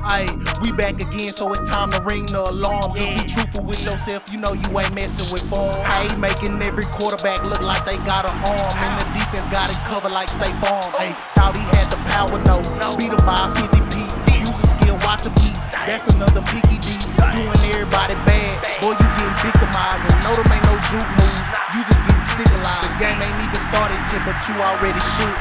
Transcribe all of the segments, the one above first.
Ayy, we back again, so it's time to ring the alarm. Just be truthful with yourself, you know you ain't messing with form. Ayy, making every quarterback look like they got an arm. And the defense got it covered like State Farm. Ayy, thought he had the power, no. Beat him by a 50 piece. Use a skill, watch him eat. That's another picky D. Doing everybody bad. Boy, you getting victimized. And no, them ain't no juke moves. You just getting stigmatized. The game ain't even started yet, but you already shook.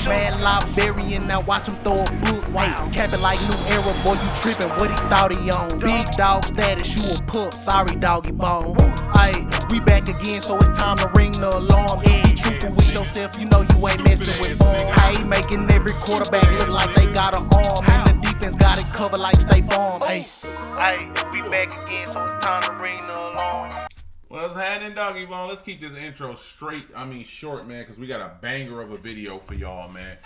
Mad Liberian, now watch him throw a book. Cap it like new era, boy, you trippin', what he thought he on. Big dog status, you a pup, sorry doggy bone. Ayy, we back again, so it's time to ring the alarm. Just be truthful with yourself, you know you ain't messing with form. Ayy, making every quarterback look like they got an arm. And the defense got it covered like State Farm. Ayy, we back again, so it's time to ring the alarm. What's happening, Doggy Bone? Let's keep this intro short, man, because we got a banger of a video for y'all, man.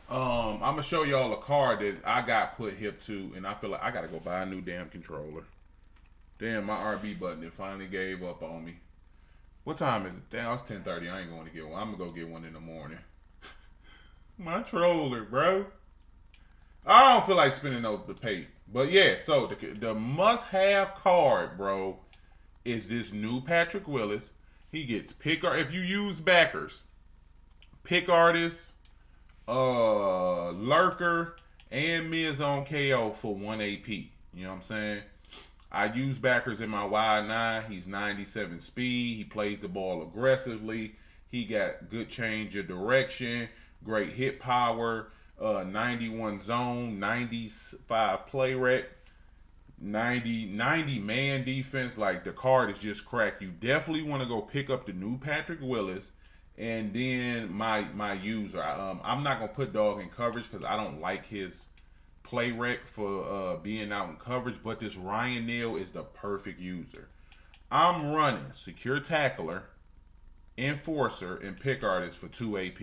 I'm going to show y'all a card that I got put hip to, and I feel like I got to go buy a new damn controller. Damn, my RB button, it finally gave up on me. What time is it? Damn, it's 10:30. I ain't going to get one. I'm going to go get one in the morning. My troller, bro. I don't feel like spending the pay. But yeah, so the must-have card, bro, is this new Patrick Willis. He gets pick art. If you use backers, pick artist, lurker, and mid-zone KO for 1 AP. You know what I'm saying? I use backers in my wide 9. He's 97 speed. He plays the ball aggressively. He got good change of direction, great hit power, 91 zone, 95 play rec. 90 man defense. Like, the card is just crack. You definitely want to go pick up the new Patrick Willis and then my user. I'm not gonna put dog in coverage because I don't like his play rec for being out in coverage, but this Ryan Neal is the perfect user. I'm running secure tackler, enforcer, and pick artist for 2 AP.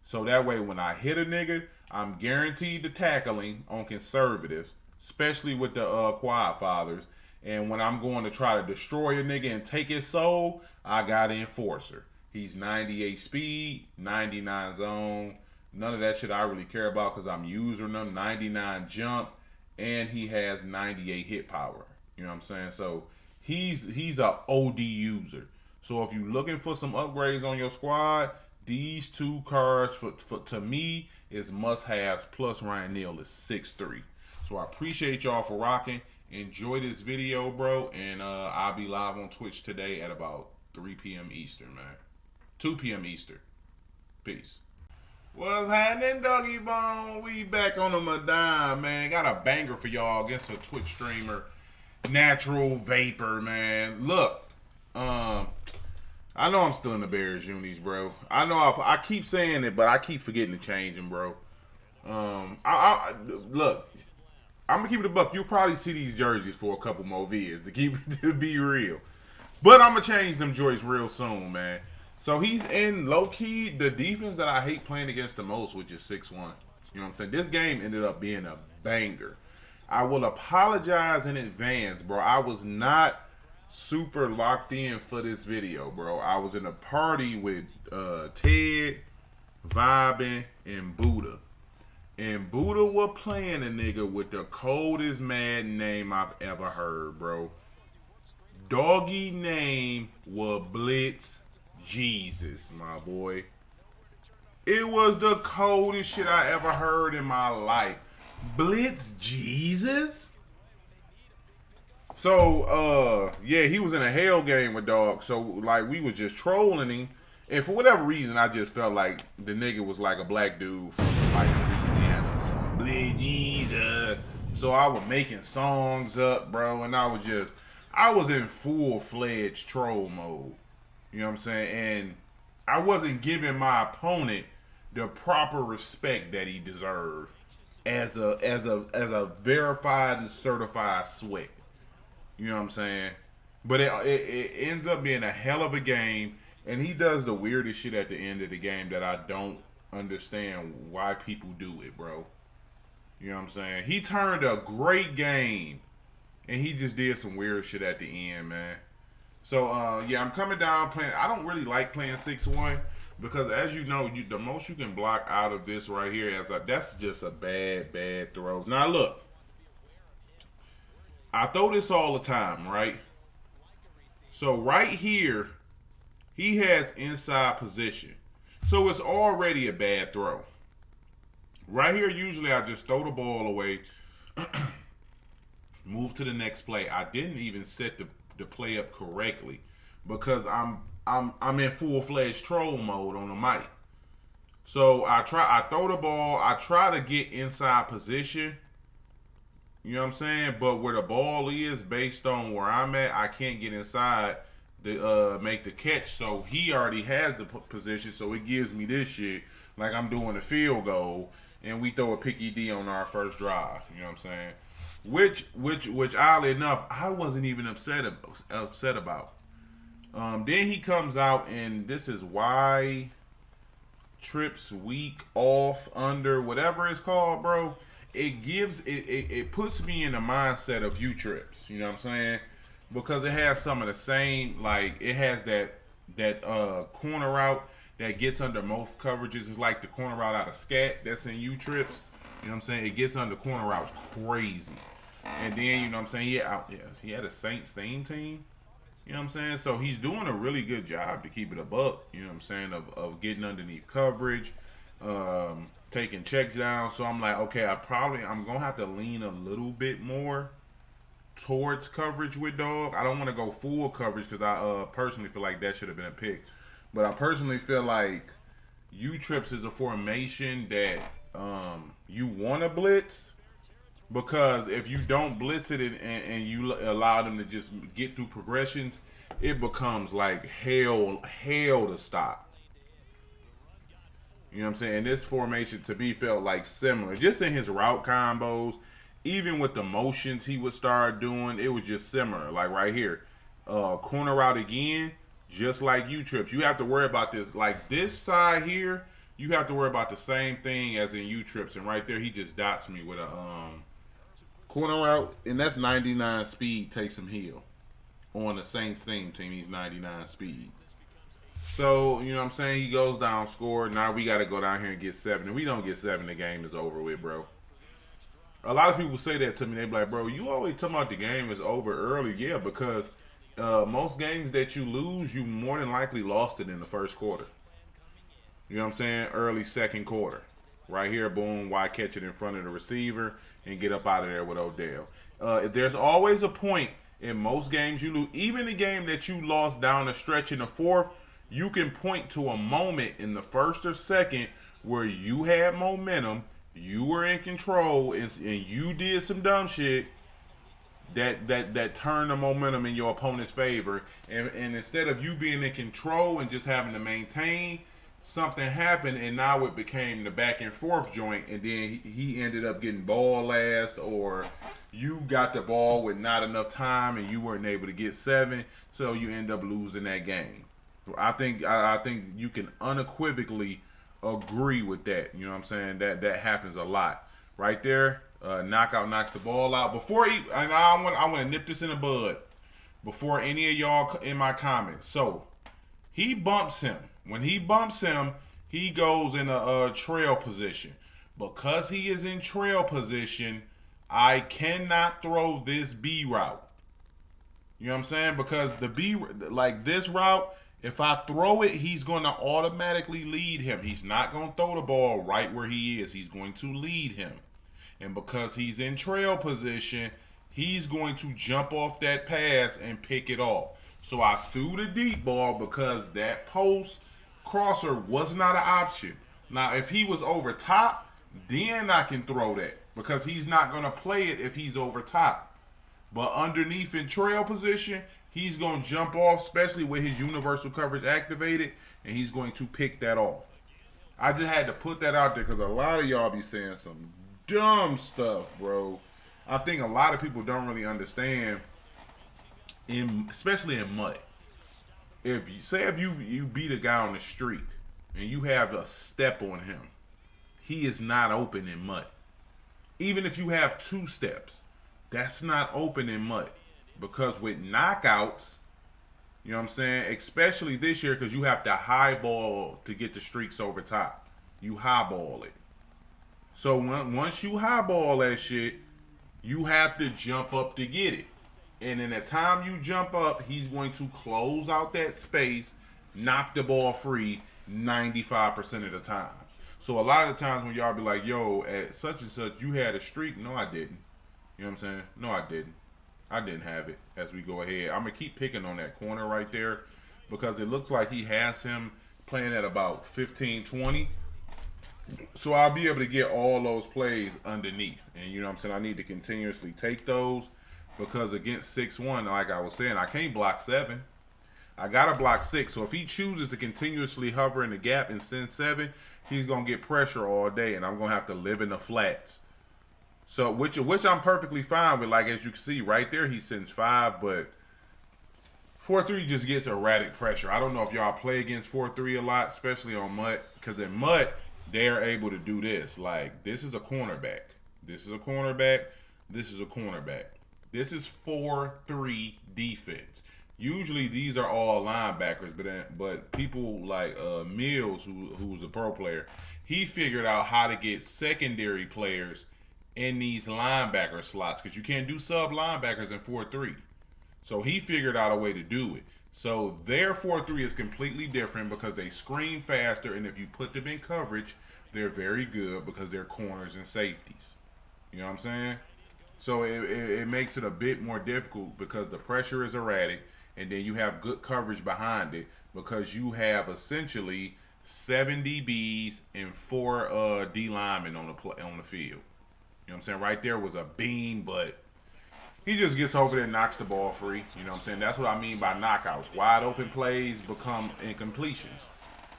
So that way when I hit a nigga, I'm guaranteed the tackling on conservatives, especially with the quad fathers. And when I'm going to try to destroy a nigga and take his soul, I got an enforcer. He's 98 speed, 99 zone. None of that shit I really care about because I'm using them. 99 jump, and he has 98 hit power. You know what I'm saying? So he's a OD user. So if you're looking for some upgrades on your squad, these two cards for to me is must-haves. Plus Ryan Neal is 6'3". So I appreciate y'all for rocking. Enjoy this video, bro. And I'll be live on Twitch today at about 3 p.m. Eastern, man. 2 p.m. Eastern. Peace. What's happening, Doggy Bone? We back on the Madden, man. Got a banger for y'all against a Twitch streamer. Natural Vapor, man. Look, I know I'm still in the Bears unis, bro. I know I keep saying it, but I keep forgetting to change them, bro. Look, I'm gonna keep it a buck. You'll probably see these jerseys for a couple more vids to be real. But I'm gonna change them joints real soon, man. So he's in low-key the defense that I hate playing against the most, which is 6'1". You know what I'm saying? This game ended up being a banger. I will apologize in advance, bro. I was not super locked in for this video, bro. I was in a party with Ted, Vibin, and Buddha. And Buddha was playing a nigga with the coldest Madden name I've ever heard, bro. Doggy name was Blitz Jesus, my boy. It was the coldest shit I ever heard in my life. Blitz Jesus? So, yeah, he was in a hell game with dog. So, like, we was just trolling him. And for whatever reason, I just felt like the nigga was like a black dude from, like, Louisiana. So, Blitz Jesus. So, I was making songs up, bro. And I was in full-fledged troll mode. You know what I'm saying? And I wasn't giving my opponent the proper respect that he deserved as a verified and certified sweat. You know what I'm saying? But it ends up being a hell of a game, and he does the weirdest shit at the end of the game that I don't understand why people do it, bro. You know what I'm saying? He turned a great game, and he just did some weird shit at the end, man. So, yeah, I'm coming down playing. I don't really like playing 6-1 because, as you know, the most you can block out of this right here, that's just a bad throw. Now, look, I throw this all the time, right? So right here, he has inside position. So it's already a bad throw. Right here, usually I just throw the ball away, move to the next play. I didn't even set the play up correctly because I'm in full-fledged troll mode on the mic. So I throw the ball, I try to get inside position. You know what I'm saying? But where the ball is, based on where I'm at, I can't get inside to make the catch. So he already has the position, so it gives me this shit like I'm doing a field goal, and we throw a picky D on our first drive. You know what I'm saying? Which oddly enough, I wasn't even upset about. Then he comes out, and this is why trips weak, off, under, whatever it's called, bro. It puts me in the mindset of U trips. You know what I'm saying? Because it has some of the same, like it has that corner route that gets under most coverages. It's like the corner route out of scat that's in U trips. You know what I'm saying? It gets under corner routes crazy. And then, you know what I'm saying, he had a Saints theme team. You know what I'm saying? So he's doing a really good job to keep it a buck, you know what I'm saying, of getting underneath coverage, taking checks down. So I'm like, okay, I'm going to have to lean a little bit more towards coverage with dog. I don't want to go full coverage because I personally feel like that should have been a pick. But I personally feel like U-trips is a formation that you want to blitz, because if you don't blitz it and you allow them to just get through progressions, it becomes like hell to stop. You know what I'm saying? And this formation to me felt like similar. Just in his route combos, even with the motions he would start doing, it was just similar. Like right here, corner route again, just like U-trips. You have to worry about this. Like this side here, you have to worry about the same thing as in U-trips. And right there, he just dots me with a corner route. And that's 99 speed, takes him heel. On the Saints theme team, he's 99 speed. So, you know what I'm saying? He goes down, score. Now we got to go down here and get 7. If we don't get 7, the game is over with, bro. A lot of people say that to me. They be like, bro, you always talking about the game is over early. Yeah, because most games that you lose, you more than likely lost it in the first quarter. You know what I'm saying? Early second quarter. Right here, boom, why catch it in front of the receiver and get up out of there with Odell. There's always a point in most games you lose. Even the game that you lost down the stretch in the fourth, you can point to a moment in the first or second where you had momentum, you were in control, and you did some dumb shit that turned the momentum in your opponent's favor. And instead of you being in control and just having to maintain, something happened, and now it became the back and forth joint, and then he ended up getting ball last, or you got the ball with not enough time and you weren't able to get 7, so you end up losing that game. I think you can unequivocally agree with that. You know what I'm saying? That happens a lot. Right there, knockout knocks the ball out. And I want to nip this in the bud before any of y'all in my comments. So he bumps him. When he bumps him, he goes in a trail position. Because he is in trail position, I cannot throw this B route. You know what I'm saying? Because the B, like this route, if I throw it, he's going to automatically lead him. He's not going to throw the ball right where he is. He's going to lead him. And because he's in trail position, he's going to jump off that pass and pick it off. So I threw the deep ball because that post crosser was not an option. Now, if he was over top, then I can throw that because he's not going to play it if he's over top. But underneath in trail position, he's going to jump off, especially with his universal coverage activated, and he's going to pick that off. I just had to put that out there because a lot of y'all be saying some dumb stuff, bro. I think a lot of people don't really understand, especially in mud. If you beat a guy on the street and you have a step on him, he is not open in mud. Even if you have 2 steps, that's not open in mud. Because with knockouts, you know what I'm saying, especially this year, because you have to highball to get the streaks over top. You highball it. So once you highball that shit, You have to jump up to get it. And in the time you jump up, he's going to close out that space, knock the ball free 95% of the time. So a lot of the times when y'all be like, yo, at such and such, you had a streak. No, I didn't. You know what I'm saying? No, I didn't. I didn't have it as we go ahead. I'm going to keep picking on that corner right there because it looks like he has him playing at about 15, 20. So I'll be able to get all those plays underneath. And you know what I'm saying? I need to continuously take those because against 6-1, like I was saying, I can't block 7. I got to block 6. So if he chooses to continuously hover in the gap and send 7, he's going to get pressure all day, and I'm going to have to live in the flats. So, which I'm perfectly fine with. Like, as you can see right there, he sends 5, but 4-3 just gets erratic pressure. I don't know if y'all play against 4-3 a lot, especially on MUT, because in MUT, they're able to do this. Like, this is a cornerback. This is a cornerback. This is a cornerback. This is 4-3 defense. Usually these are all linebackers, but people like Mills, who's a pro player, he figured out how to get secondary players in these linebacker slots because you can't do sub linebackers in 4-3. So he figured out a way to do it. So their 4-3 is completely different because they screen faster, and if you put them in coverage, they're very good because they're corners and safeties. You know what I'm saying? So it makes it a bit more difficult because the pressure is erratic, and then you have good coverage behind it because you have essentially 7 DBs and 4 D linemen on the field. You know what I'm saying? Right there was a beam, but he just gets over there and knocks the ball free. You know what I'm saying? That's what I mean by knockouts. Wide open plays become incompletions.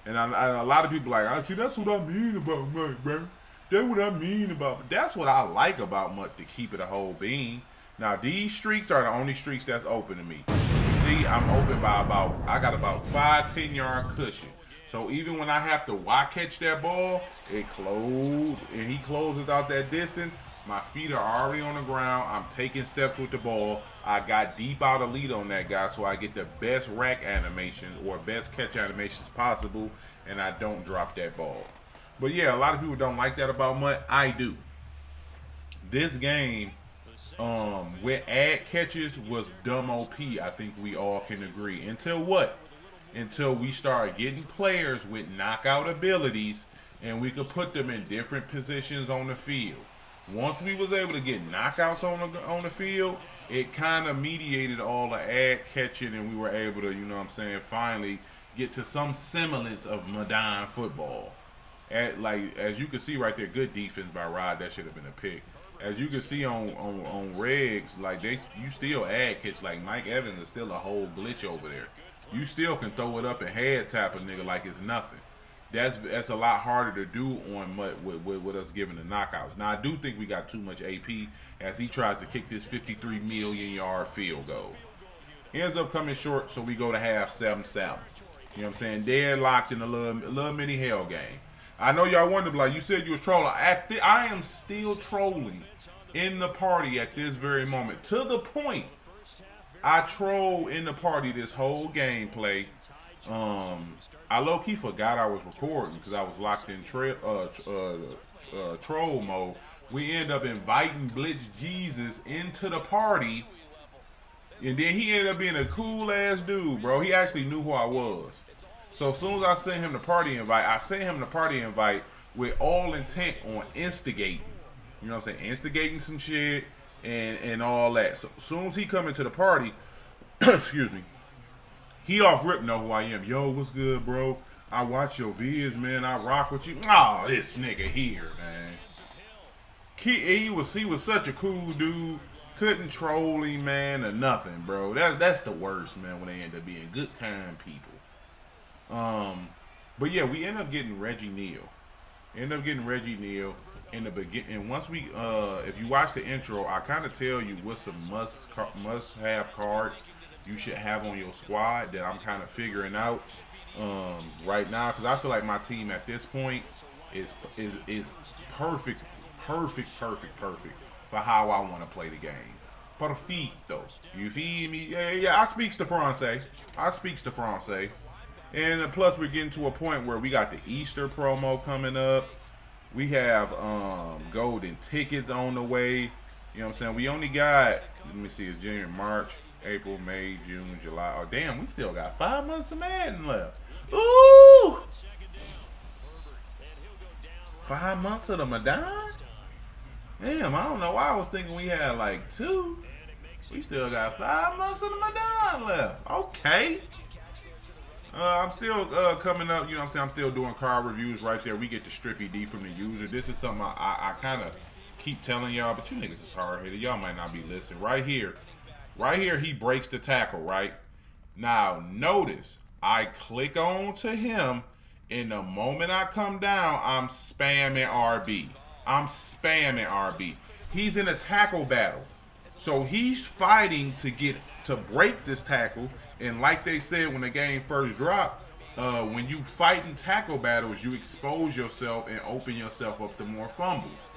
And a lot of people are like, I see, that's what I mean about Mutt, bro. That's what I mean about. But that's what I like about Mutt, to keep it a whole beam. Now, these streaks are the only streaks that's open to me. You see, I'm open by I got about 5-10 yard cushion. So even when I have to catch that ball, it closed, and he closes out that distance. My feet are already on the ground. I'm taking steps with the ball. I got deep out of lead on that guy, so I get the best rack animation or best catch animations possible, and I don't drop that ball. But yeah, a lot of people don't like that about Mutt. I do. This game, with ad catches, was dumb OP. I think we all can agree. Until what? Until we start getting players with knockout abilities, and we could put them in different positions on the field. Once we was able to get knockouts on the field, it kind of mediated all the ad catching, and we were able to, you know what I'm saying, finally get to some semblance of Madden football. As you can see right there, good defense by Rod. That should have been a pick. As you can see on regs, like you still ad catch. Like Mike Evans is still a whole glitch over there. You still can throw it up and head tap a nigga like it's nothing. That's a lot harder to do on Mutt with us giving the knockouts. Now, I do think we got too much AP as he tries to kick this 53 million yard field goal. He ends up coming short, so we go to half 7-7. You know what I'm saying? Deadlocked in a little mini hell game. I know y'all wonder, like, you said you was trolling. I am still trolling in the party at this very moment. To the point, I troll in the party this whole gameplay. I low-key forgot I was recording because I was locked in troll mode. We end up inviting Blitz Jesus into the party, and then he ended up being a cool-ass dude, bro. He actually knew who I was. So as soon as I sent him the party invite, with all intent on instigating. You know what I'm saying? Instigating some shit and all that. So as soon as he come into the party, excuse me, he off rip know who I am. Yo, what's good, bro? I watch your vids, man. I rock with you. Oh, this nigga here, man. He was such a cool dude. Couldn't troll him, man, or nothing, bro. That's the worst, man, when they end up being good, kind people. But yeah, we end up getting Reggie Neal. In the beginning. And once we, if you watch the intro, I kind of tell you what some must-have cards you should have on your squad that I'm kind of figuring out right now, because I feel like my team at this point is perfect for how I want to play the game. Perfecto. You feel me? Yeah. I speaks to Francais. And plus, we're getting to a point where we got the Easter promo coming up. We have golden tickets on the way. You know what I'm saying? We only got, let me see, it's January, March, April, May, June, July. Oh, damn, we still got 5 months of Madden left. Ooh! 5 months of the Madden? Damn, I don't know why I was thinking we had like 2. We still got 5 months of the Madden left. Okay. I'm still coming up, you know what I'm saying? I'm still doing card reviews right there. We get the strip ED from the user. This is something I kind of keep telling y'all, but you niggas is hard-headed. Y'all might not be listening. Right here, he breaks the tackle, right? Now, notice, I click on to him, and the moment I come down, I'm spamming RB. I'm spamming RB. He's in a tackle battle. So he's fighting to break this tackle. And like they said when the game first dropped, when you fight in tackle battles, you expose yourself and open yourself up to more fumbles.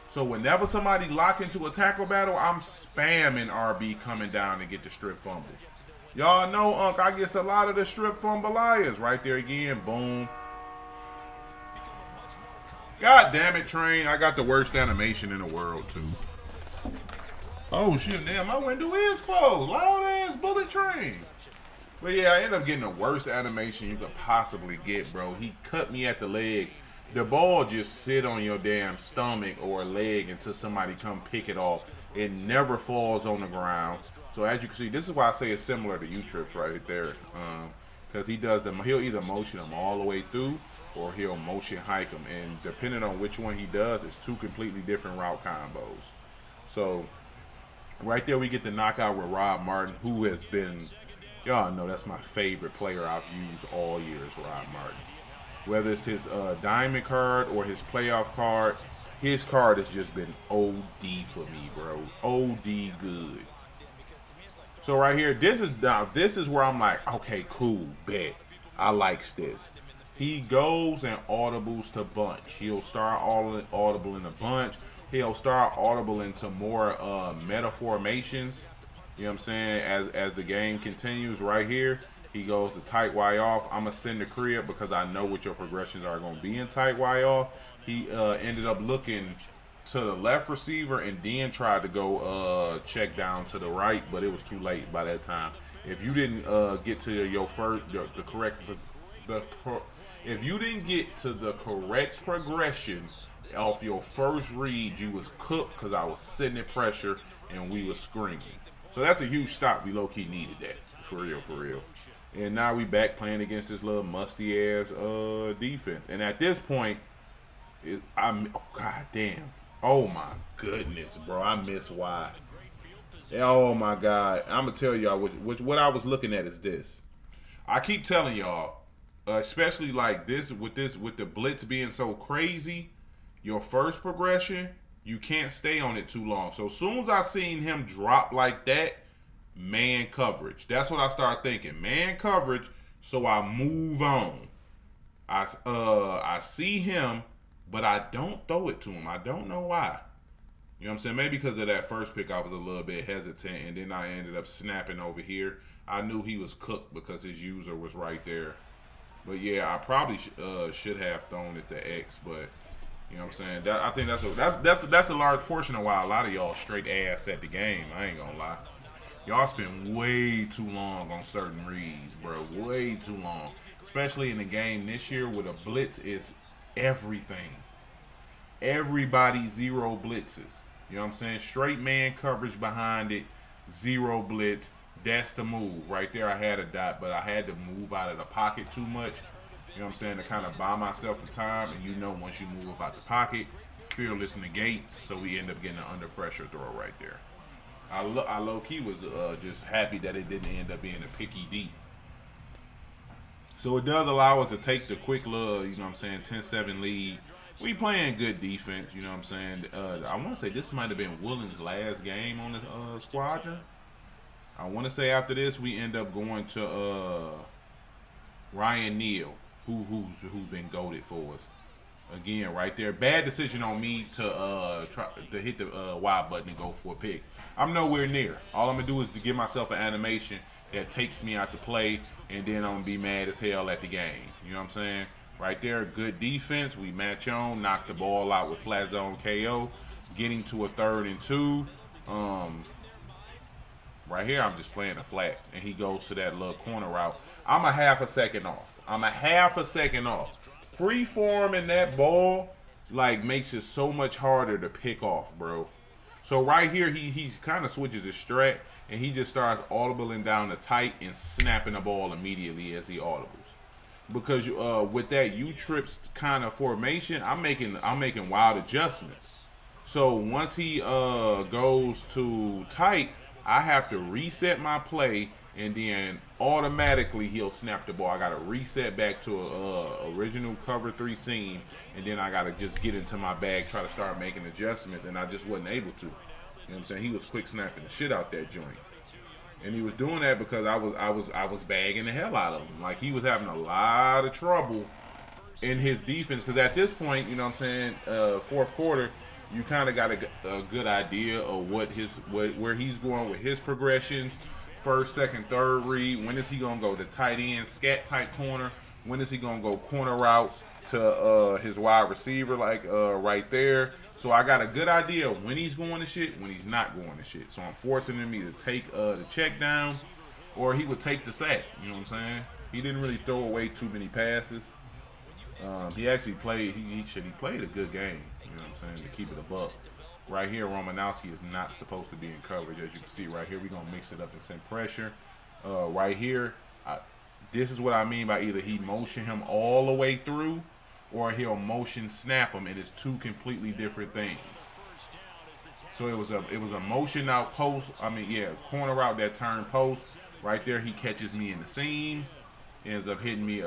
So whenever somebody lock into a tackle battle, I'm spamming RB coming down to get the strip fumble. Y'all know, I guess a lot of the strip fumbleias right there again. Boom. God damn it, Train. I got the worst animation in the world, too. Oh, shit, damn, my window is closed. Loud ass bullet Train. But yeah, I ended up getting the worst animation you could possibly get, bro. He cut me at the leg. The ball just sit on your damn stomach or leg until somebody come pick it off. It never falls on the ground. So as you can see, this is why I say it's similar to U-Trips right there. Because he'll either motion them all the way through or he'll motion hike them. And depending on which one he does, it's 2 completely different route combos. So right there we get the knockout with Rob Martin, who has been, y'all know that's my favorite player I've used all year is Rob Martin. Whether it's his diamond card or his playoff card, his card has just been OD for me, bro. OD good. So right here, this is where I'm like, okay, cool, bet. I likes this. He goes and audibles to bunch. He'll start audible in a bunch. He'll start audible into more meta formations. You know what I'm saying? As the game continues right here, he goes to tight Y off. I'm going to send the crib because I know what your progressions are going to be in tight Y off. He ended up looking to the left receiver and then tried to go check down to the right, but it was too late by that time. If you didn't get to if you didn't get to the correct progression off your first read, you was cooked because I was sitting in pressure and we was screaming. So that's a huge stop. We low-key needed that. For real, for real. And now we back playing against this little musty-ass defense. And at this point, oh, god damn. Oh, my goodness, bro. I miss Y. Oh, my God. I'm going to tell y'all what I was looking at is this. I keep telling y'all, especially like this with the blitz being so crazy, your first progression, you can't stay on it too long. So as soon as I seen him drop like that, man coverage. That's what I started thinking. Man coverage, so I move on. I see him, but I don't throw it to him. I don't know why. You know what I'm saying? Maybe because of that first pick, I was a little bit hesitant, and then I ended up snapping over here. I knew he was cooked because his user was right there. But yeah, I probably should have thrown it to X, but you know what I'm saying? I think that's a large portion of why a lot of y'all straight ass at the game. I ain't gonna lie. Y'all spend way too long on certain reads, bro. Way too long. Especially in the game this year where the blitz is everything. Everybody 0 blitzes. You know what I'm saying? Straight man coverage behind it. 0 blitz. That's the move. Right there I had a dot, but I had to move out of the pocket too much. You know what I'm saying? To kind of buy myself the time. And you know once you move about the pocket, fearless negates. So we end up getting an under pressure throw right there. I low-key was just happy that it didn't end up being a picky D. So it does allow us to take the quick little, you know what I'm saying, 10-7 lead. We playing good defense, you know what I'm saying. I want to say this might have been Woolen's last game on the squadron. I want to say after this we end up going to Ryan Neal, who's been goated for us. Again, right there, bad decision on me to try to hit the Y button and go for a pick. I'm nowhere near. All I'm gonna do is to give myself an animation that takes me out to play, and then I'm gonna be mad as hell at the game. You know what I'm saying? Right there, good defense. We match on, knock the ball out with flat zone KO, getting to a 3rd and 2. Right here, I'm just playing a flat, and he goes to that little corner route. I'm a half a second off. Free form in that ball, like, makes it so much harder to pick off, bro. So right here, he kind of switches his strat, and he just starts audibling down the tight and snapping the ball immediately as he audibles. Because with that U-trips kind of formation, I'm making wild adjustments. So once he goes to tight, I have to reset my play, and then automatically he'll snap the ball. I gotta reset back to a original cover 3 seam, and then I gotta just get into my bag, try to start making adjustments, and I just wasn't able to. You know what I'm saying? He was quick snapping the shit out that joint. And he was doing that because I was bagging the hell out of him. Like, he was having a lot of trouble in his defense, because at this point, you know what I'm saying, fourth quarter, you kind of got a good idea of where he's going with his progressions. First, second, third read. When is he gonna go to tight end, scat tight corner? When is he gonna go corner route to his wide receiver, like right there? So I got a good idea of when he's going to shit, when he's not going to shit. So I'm forcing him either take the check down, or he would take the sack. You know what I'm saying? He didn't really throw away too many passes. He actually played. He played a good game. You know what I'm saying? To keep it a buck. Right here, Romanowski is not supposed to be in coverage. As you can see right here, we're going to mix it up and send pressure. Right here, this is what I mean by either he motion him all the way through, or he'll motion snap him, and it's two completely different things. So it was a motion out post. Corner route that turn post. Right there, he catches me in the seams. Ends up hitting me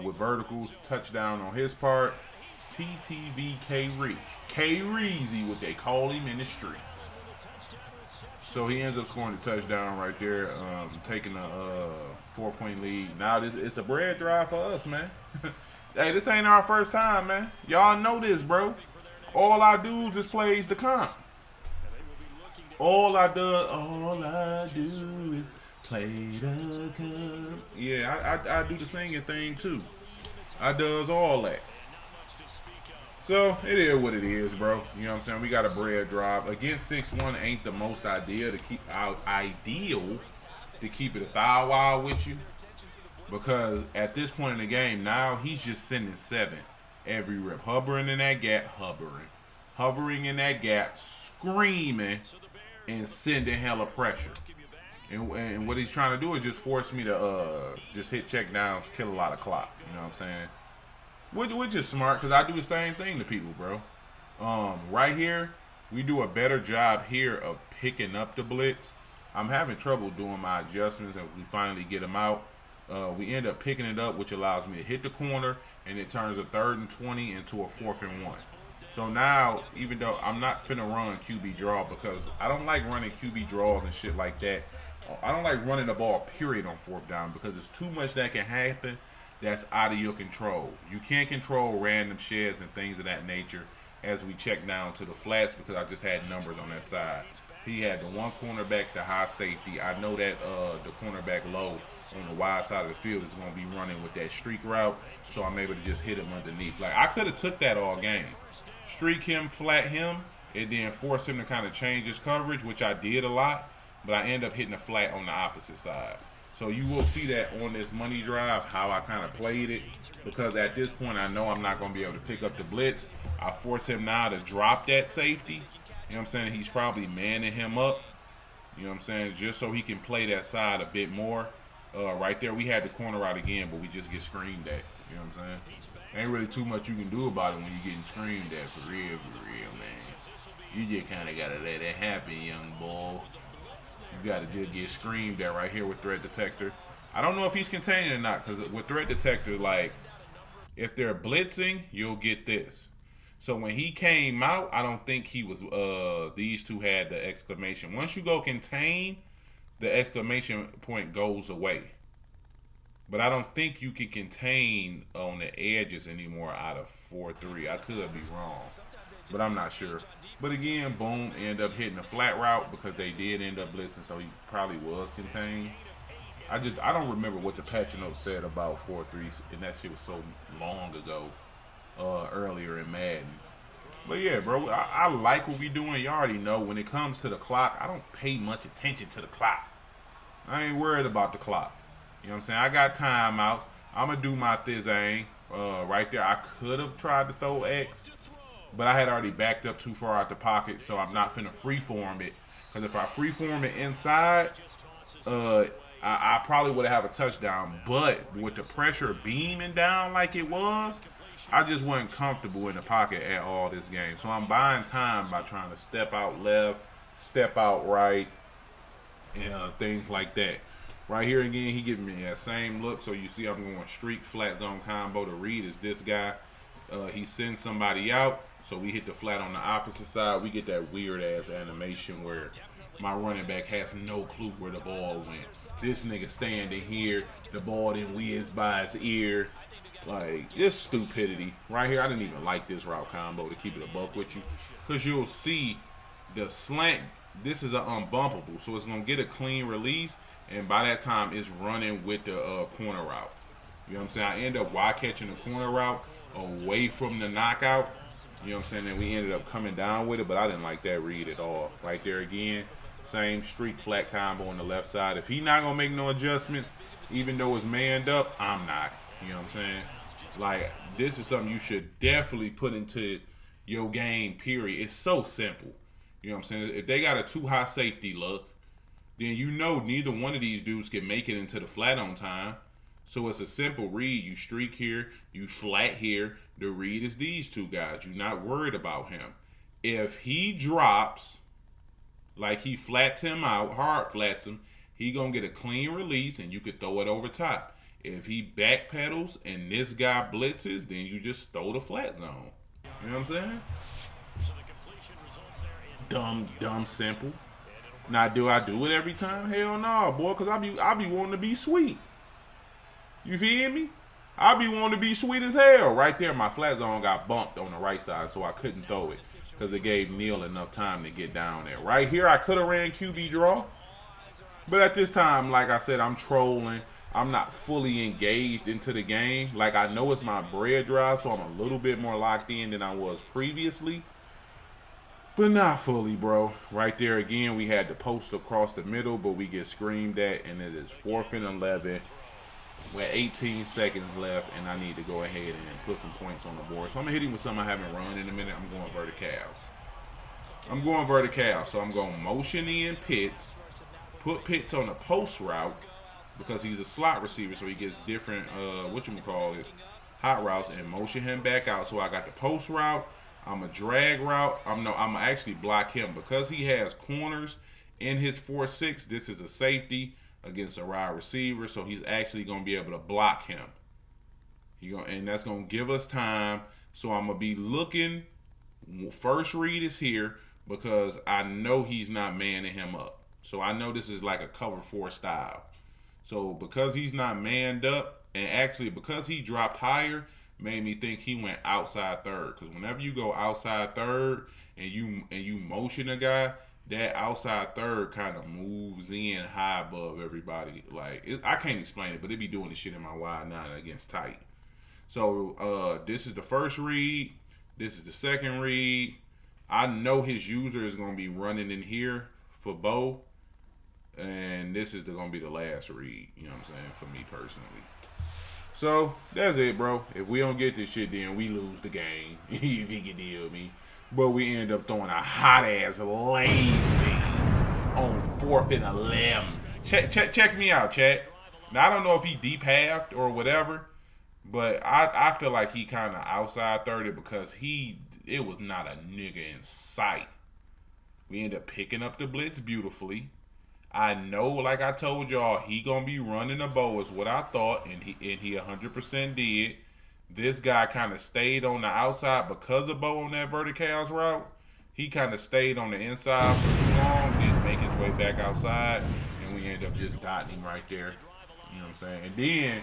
with verticals. Touchdown on his part. TTV K-Reach. K-Reezy, what they call him in the streets. So he ends up scoring the touchdown right there, taking a 4-point lead. Now it's a bread drive for us, man. Hey, this ain't our first time, man. Y'all know this, bro. All I do is plays the comp. All I do is play the comp. Yeah, I do the singing thing too. I does all that. So, it is what it is, bro. You know what I'm saying? We got a bread drop. Against 6'1" ain't the most ideal to keep it a thou wow with you. Because at this point in the game, now he's just sending 7 every rip. Hovering in that gap, screaming, and sending hella pressure. And what he's trying to do is just force me to just hit check downs, kill a lot of clock. You know what I'm saying? Which is smart, because I do the same thing to people, bro. Right here, we do a better job here of picking up the blitz. I'm having trouble doing my adjustments, and we finally get them out. We end up picking it up, which allows me to hit the corner, and it turns a 3rd and 20 into a 4th and 1. So now, even though I'm not finna run QB draw, because I don't like running QB draws and shit like that. I don't like running the ball, period, on 4th down, because there's too much that can happen that's out of your control. You can't control random sheds and things of that nature as we check down to the flats, because I just had numbers on that side. He had the one cornerback, the high safety. I know that the cornerback low on the wide side of the field is going to be running with that streak route, so I'm able to just hit him underneath. Like, I could have took that all game. Streak him, flat him, and then force him to kind of change his coverage, which I did a lot, but I end up hitting a flat on the opposite side. So you will see that on this money drive, how I kind of played it, because at this point I know I'm not going to be able to pick up the blitz. I force him now to drop that safety. You know what I'm saying? He's probably manning him up, you know what I'm saying, just so he can play that side a bit more. Right there, we had the corner out again, but we just get screamed at. You know what I'm saying? Ain't really too much you can do about it when you're getting screamed at, for real, man. You just kind of got to let it happen, young boy. You got to just get screamed at right here with threat detector. I don't know if he's containing or not, because with threat detector, like, if they're blitzing, you'll get this. So when he came out, I don't think he was, these two had the exclamation. Once you go contain, the exclamation point goes away. But I don't think you can contain on the edges anymore out of 4-3. I could be wrong, but I'm not sure. But again, boom, end up hitting a flat route because they did end up blitzing, so he probably was contained. I don't remember what the patch note said about 4-3, and that shit was so long ago, earlier in Madden. But yeah, bro, I like what we doing. You already know when it comes to the clock, I don't pay much attention to the clock. I ain't worried about the clock. You know what I'm saying? I got timeouts. I'm going to do my thing right there. I could have tried to throw X, but I had already backed up too far out the pocket, so I'm not finna freeform it. Because if I freeform it inside, I probably would have a touchdown. But with the pressure beaming down like it was, I just wasn't comfortable in the pocket at all this game. So I'm buying time by trying to step out left, step out right, and things like that. Right here again, he giving me that same look. So you see I'm going streak flat zone combo. The read is this guy. He sends somebody out. So we hit the flat on the opposite side. We get that weird ass animation where my running back has no clue where the ball went. This nigga standing here, the ball didn't whiz by his ear. Like, just stupidity. Right here, I didn't even like this route combo, to keep it a buck with you. Because you'll see the slant, this is an unbumpable. So it's going to get a clean release. And by that time, it's running with the corner route. You know what I'm saying? I end up wide catching the corner route away from the knockout. You know what I'm saying? And we ended up coming down with it, but I didn't like that read at all. Right there again, same streak flat combo on the left side. If he not going to make no adjustments, even though it's manned up, I'm not. You know what I'm saying? Like, this is something you should definitely put into your game, period. It's so simple. You know what I'm saying? If they got a too high safety look, then you know neither one of these dudes can make it into the flat on time. So it's a simple read. You streak here, you flat here. The read is these two guys. You're not worried about him. If he drops, like he flats him out, hard flats him, he going to get a clean release and you could throw it over top. If he backpedals and this guy blitzes, then you just throw the flat zone. You know what I'm saying? Dumb, simple. Now, do I do it every time? Hell no, boy, because I be wanting to be sweet. You feel me? I be wanting to be sweet as hell. Right there, my flat zone got bumped on the right side, so I couldn't throw it because it gave Neil enough time to get down there. Right here, I could have ran QB draw. But at this time, like I said, I'm trolling. I'm not fully engaged into the game. Like, I know it's my bread drive, so I'm a little bit more locked in than I was previously. But not fully, bro. Right there again, we had the post across the middle, but we get screamed at, and it is 4th and 11 with 18 seconds left, and I need to go ahead and put some points on the board. So I'm going to hit him with something I haven't run in a minute. I'm going verticals. So I'm going motion in Pitts, put Pitts on a post route because he's a slot receiver, so he gets different, hot routes, and motion him back out. So I got the post route. I'm a drag route. I'm gonna actually block him because he has corners in his 4-6. This is a safety against a wide receiver, so he's actually gonna be able to block him. And that's gonna give us time. So I'm gonna be looking. First read is here because I know he's not manning him up. So I know this is like a cover 4 style. So because he's not manned up, and actually because he dropped higher, made me think he went outside third. Because whenever you go outside third and you motion a guy, that outside third kind of moves in high above everybody. Like, I can't explain it, but it be doing this shit in my wide 9 against tight. So this is the first read. This is the second read. I know his user is going to be running in here for Bo. And this is going to be the last read, you know what I'm saying, for me personally. So, that's it, bro. If we don't get this shit, then we lose the game. If you can deal with me. But we end up throwing a hot-ass lazy on 4th and 11. Check me out, chat. Now, I don't know if he deep-halved or whatever, but I feel like he kind of outside 30 because it was not a nigga in sight. We end up picking up the blitz beautifully. I know, like I told y'all, he gonna be running a bow is what I thought, and he 100% did. This guy kind of stayed on the outside because of Bo on that verticals route. He kind of stayed on the inside for too long, didn't make his way back outside, and we ended up just dotting him right there. You know what I'm saying? And then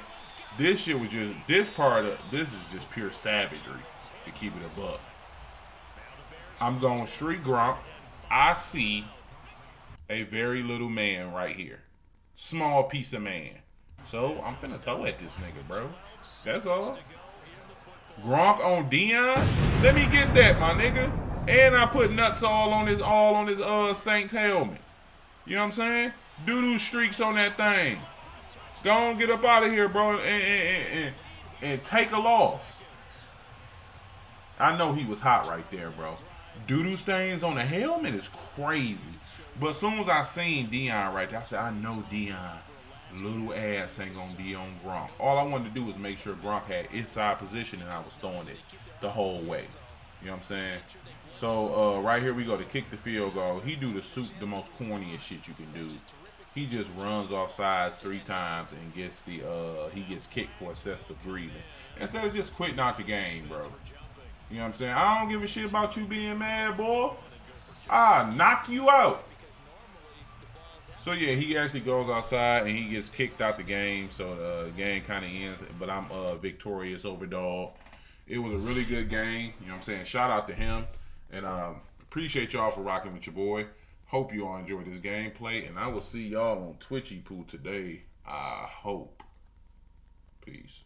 this shit was just this is just pure savagery to keep it a buck. I'm going street Gronk. I see a very little man right here. Small piece of man. So I'm finna throw at this nigga, bro. That's all. Gronk on Dion? Let me get that, my nigga. And I put nuts all on his Saints helmet. You know what I'm saying? Doo-doo streaks on that thing. Go on, get up out of here, bro, and take a loss. I know he was hot right there, bro. Doo-doo stains on the helmet is crazy. But as soon as I seen Dion right there, I said, I know Dion little ass ain't gonna be on Gronk. All I wanted to do was make sure Gronk had inside position and I was throwing it the whole way. You know what I'm saying? So right here we go to kick the field goal. He do the most corniest shit you can do. He just runs off sides 3 times and gets he gets kicked for excessive grieving. Instead of just quitting out the game, bro. You know what I'm saying? I don't give a shit about you being mad, boy. I'll knock you out. So yeah, he actually goes outside and he gets kicked out the game. So the game kind of ends, but I'm victorious over dog. It was a really good game. You know what I'm saying? Shout out to him. And appreciate y'all for rocking with your boy. Hope you all enjoyed this gameplay. And I will see y'all on Twitchy Poo today. I hope. Peace.